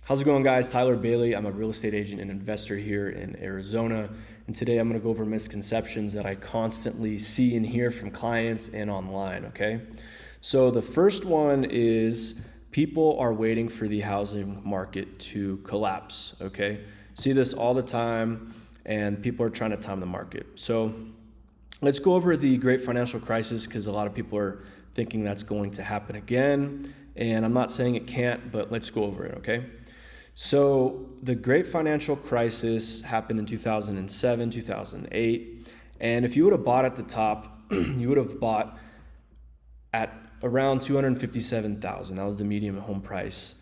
How's it going, guys? Tyler Bailey. I'm a real estate agent and investor here in Arizona. And today I'm going to go over misconceptions that I constantly see and hear from clients and online, okay? So the first one is people are waiting for the housing market to collapse, okay? See this all the time, and people are trying to time the market. So let's go over the great financial crisis, because a lot of people are thinking that's going to happen again. And I'm not saying it can't, but let's go over it, okay? So the great financial crisis happened in 2007, 2008. And if you would have bought at the top, you would have bought at around $257,000. That was the median home price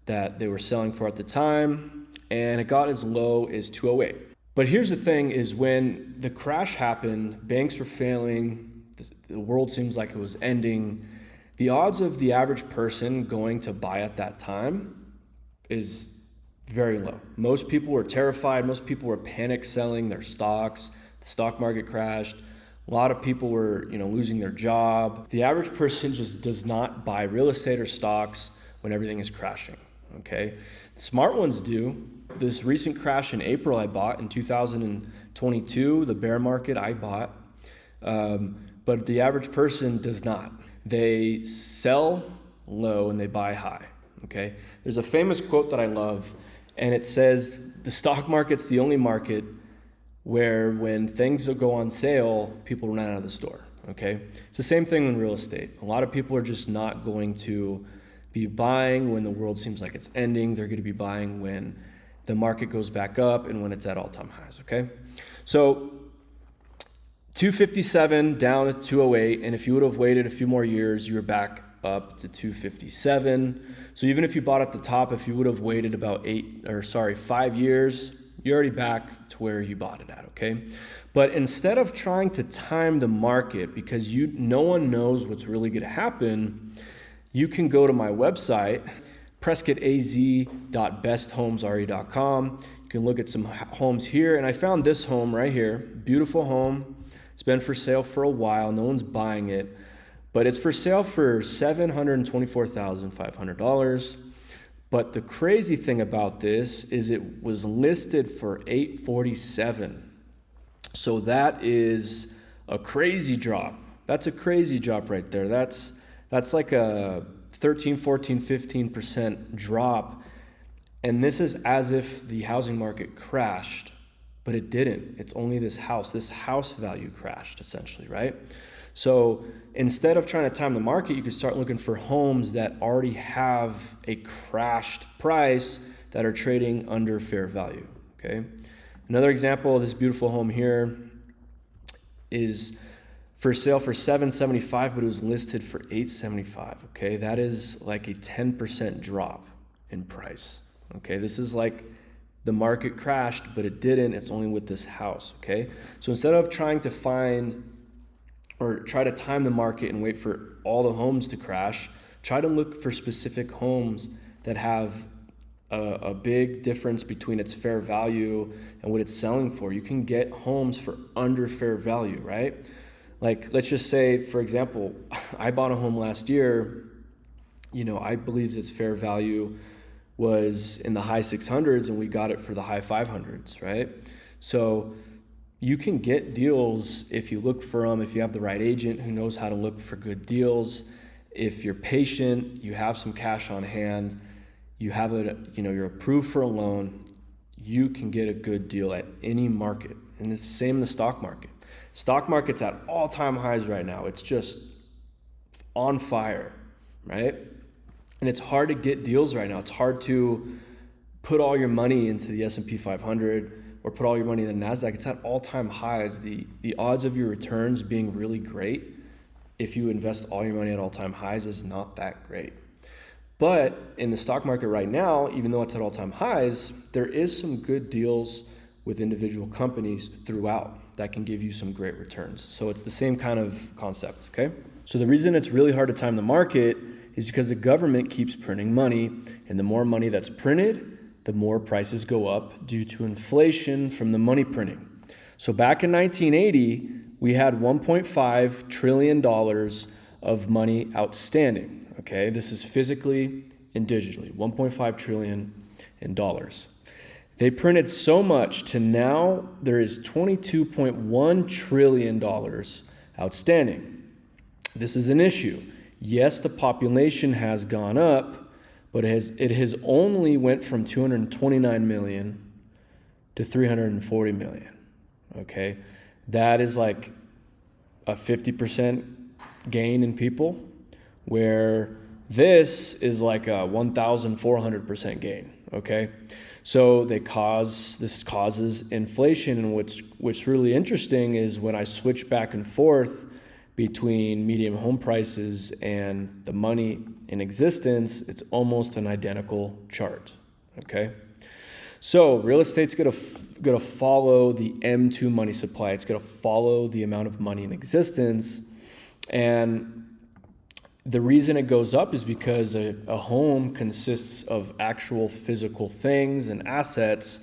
that they were selling for at the time. And it got as low as 208. But here's the thing is, when the crash happened, banks were failing, the world seems like it was ending. The odds of the average person going to buy at that time is very low. Most people were terrified. Most people were panic selling their stocks. The stock market crashed. A lot of people were, losing their job. The average person just does not buy real estate or stocks when everything is crashing, okay? The smart ones do. This recent crash in April I bought in 2022, the bear market I bought, but the average person does not. They sell low and they buy high, okay? There's a famous quote that I love, and it says, the stock market's the only market where when things go on sale, people run out of the store, okay? It's the same thing in real estate. A lot of people are just not going to be buying when the world seems like it's ending. They're going to be buying when the market goes back up and when it's at all-time highs, okay? So 257 down to 208, and if you would have waited a few more years, you were back up to 257. So even if you bought at the top, if you would have waited about 5 years, you're already back to where you bought it at, okay? But instead of trying to time the market, because no one knows what's really going to happen, you can go to my website, prescottaz.besthomesre.com. You can look at some homes here, and I found this home right here. Beautiful home. It's been for sale for a while. No one's buying it, but it's for sale for $724,500. But the crazy thing about this is it was listed for $847. So that is a crazy drop. That's a crazy drop right there. That's like a 13, 14, 15% drop. And this is as if the housing market crashed, but it didn't. It's only this house value crashed essentially, right? So instead of trying to time the market, you can start looking for homes that already have a crashed price that are trading under fair value, okay? Another example of this beautiful home here is for sale for $775, but it was listed for $875, okay? That is like a 10% drop in price, okay? This is like the market crashed, but it didn't. It's only with this house, okay? So instead of trying to find or try to time the market and wait for all the homes to crash, try to look for specific homes that have a big difference between its fair value and what it's selling for. You can get homes for under fair value, right? Like, let's just say, for example, I bought a home last year, I believe its fair value was in the high 600s, and we got it for the high 500s, right? So you can get deals if you look for them, if you have the right agent who knows how to look for good deals. If you're patient, you have some cash on hand, you're approved for a loan, you can get a good deal at any market. And it's the same in the stock market. Stock market's at all-time highs right now. It's just on fire, right? And it's hard to get deals right now. It's hard to put all your money into the S&P 500 or put all your money in the NASDAQ. It's at all-time highs. The odds of your returns being really great if you invest all your money at all-time highs is not that great. But in the stock market right now, even though it's at all-time highs, there is some good deals with individual companies throughout that can give you some great returns. So it's the same kind of concept, okay? So the reason it's really hard to time the market is because the government keeps printing money, and the more money that's printed, the more prices go up due to inflation from the money printing. So back in 1980, we had $1.5 trillion of money outstanding, okay? This is physically and digitally, 1.5 trillion in dollars. They printed so much to now there is $22.1 trillion outstanding. This is an issue. Yes, the population has gone up, but it has only went from 229 million to 340 million. Okay, that is like a 50% gain in people, where this is like a 1,400% gain. Okay, so this causes inflation, and what's really interesting is when I switch back and forth between median home prices and the money in existence, it's almost an identical chart. Okay, so real estate's gonna follow the M2 money supply. It's gonna follow the amount of money in existence, and the reason it goes up is because a home consists of actual physical things and assets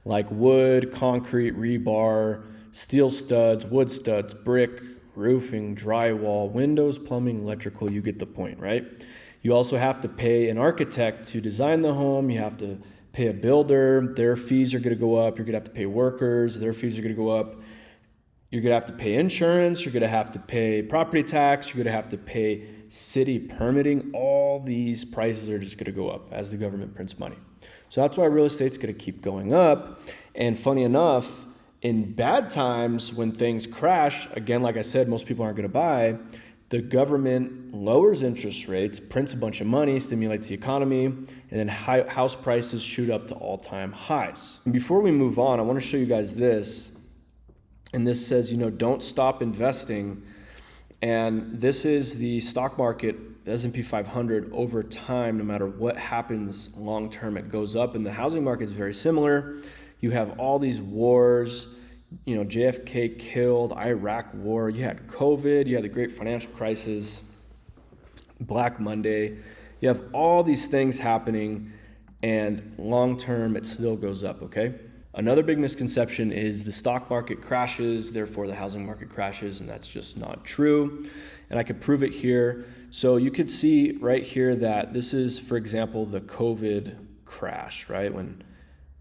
like wood, concrete, rebar, steel studs, wood studs, brick, roofing, drywall, windows, plumbing, electrical. You get the point, right? You also have to pay an architect to design the home. You have to pay a builder. Their fees are going to go up. You're going to have to pay workers. Their fees are going to go up. You're going to have to pay insurance. You're going to have to pay property tax. You're going to have to pay city permitting. All these prices are just going to go up as the government prints money. So that's why real estate's going to keep going up. And funny enough, in bad times when things crash, again, like I said, most people aren't going to buy. The government lowers interest rates, prints a bunch of money, stimulates the economy, and then house prices shoot up to all-time highs. And before we move on, I want to show you guys this. And this says, don't stop investing. And this is the stock market, the S&P 500, over time. No matter what happens long term, it goes up. And the housing market is very similar. You have all these wars, JFK killed, Iraq war, you had COVID, you had the great financial crisis, Black Monday. You have all these things happening, and long term it still goes up, okay? Another big misconception is the stock market crashes, therefore the housing market crashes, and that's just not true. And I could prove it here. So you could see right here that this is, for example, the COVID crash, right? When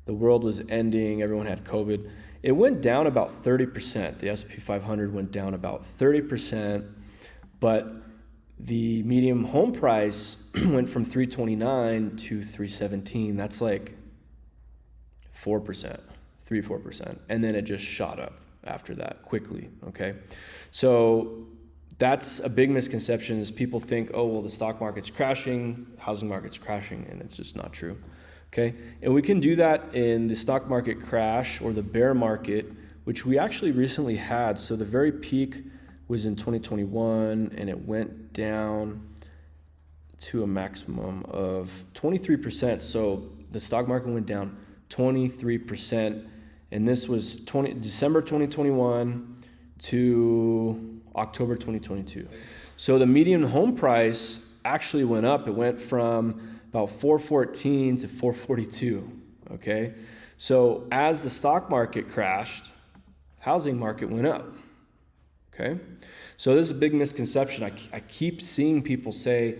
the world was ending, everyone had COVID. It went down about 30%. The S&P 500 went down about 30%, but the median home price went from 329 to 317. That's like 4%, 4%. And then it just shot up after that quickly, okay? So that's a big misconception is people think, oh, well, the stock market's crashing, housing market's crashing, and it's just not true. Okay, and we can do that in the stock market crash or the bear market, which we actually recently had. So the very peak was in 2021, and it went down to a maximum of 23%. So the stock market went down 23%, and this was December 2021 to October 2022. So the median home price actually went up. It went from about 414 to 442, okay? So as the stock market crashed, housing market went up, okay? So this is a big misconception. I keep seeing people say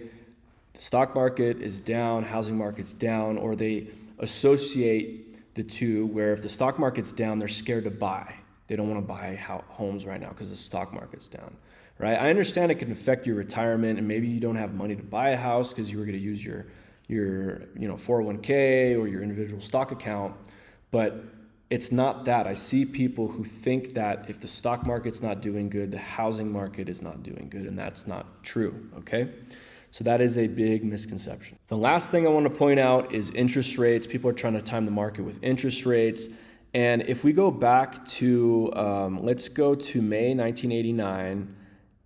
the stock market is down, housing market's down, or they associate the two where if the stock market's down, they're scared to buy. They don't want to buy homes right now because the stock market's down, right? I understand it can affect your retirement, and maybe you don't have money to buy a house because you were going to use your 401k or your individual stock account, but it's not that. I see people who think that if the stock market's not doing good, the housing market is not doing good, and that's not true, okay? So that is a big misconception. The last thing I want to point out is interest rates. People are trying to time the market with interest rates, and if we go back to, let's go to May 1989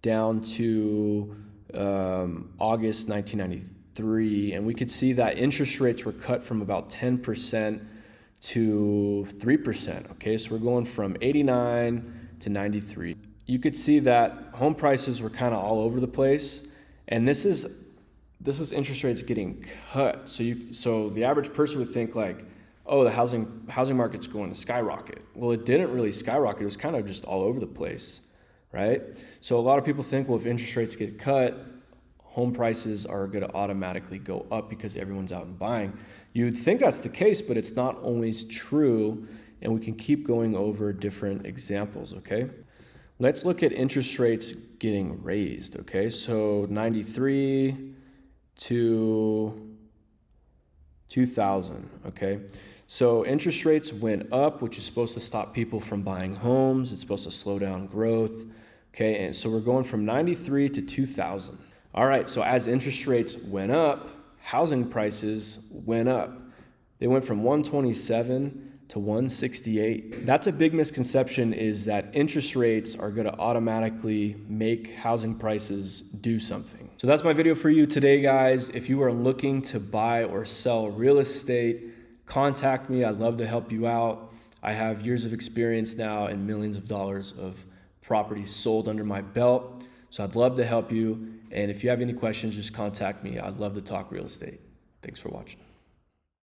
down to August 1993. And we could see that interest rates were cut from about 10% to 3%. Okay, so we're going from 89 to 93. You could see that home prices were kind of all over the place, and this is interest rates getting cut. So the average person would think like, oh, the housing market's going to skyrocket. Well, it didn't really skyrocket. It was kind of just all over the place, right? So a lot of people think, well, if interest rates get cut, home prices are going to automatically go up because everyone's out and buying. You'd think that's the case, but it's not always true. And we can keep going over different examples, okay? Let's look at interest rates getting raised, okay? So 93 to 2000, okay? So interest rates went up, which is supposed to stop people from buying homes. It's supposed to slow down growth, okay? And so we're going from 93 to 2000. All right, so as interest rates went up, housing prices went up. They went from 127 to 168. That's a big misconception, is that interest rates are gonna automatically make housing prices do something. So that's my video for you today, guys. If you are looking to buy or sell real estate, contact me. I'd love to help you out. I have years of experience now and millions of dollars of properties sold under my belt. So I'd love to help you. And if you have any questions, just contact me. I'd love to talk real estate. Thanks for watching.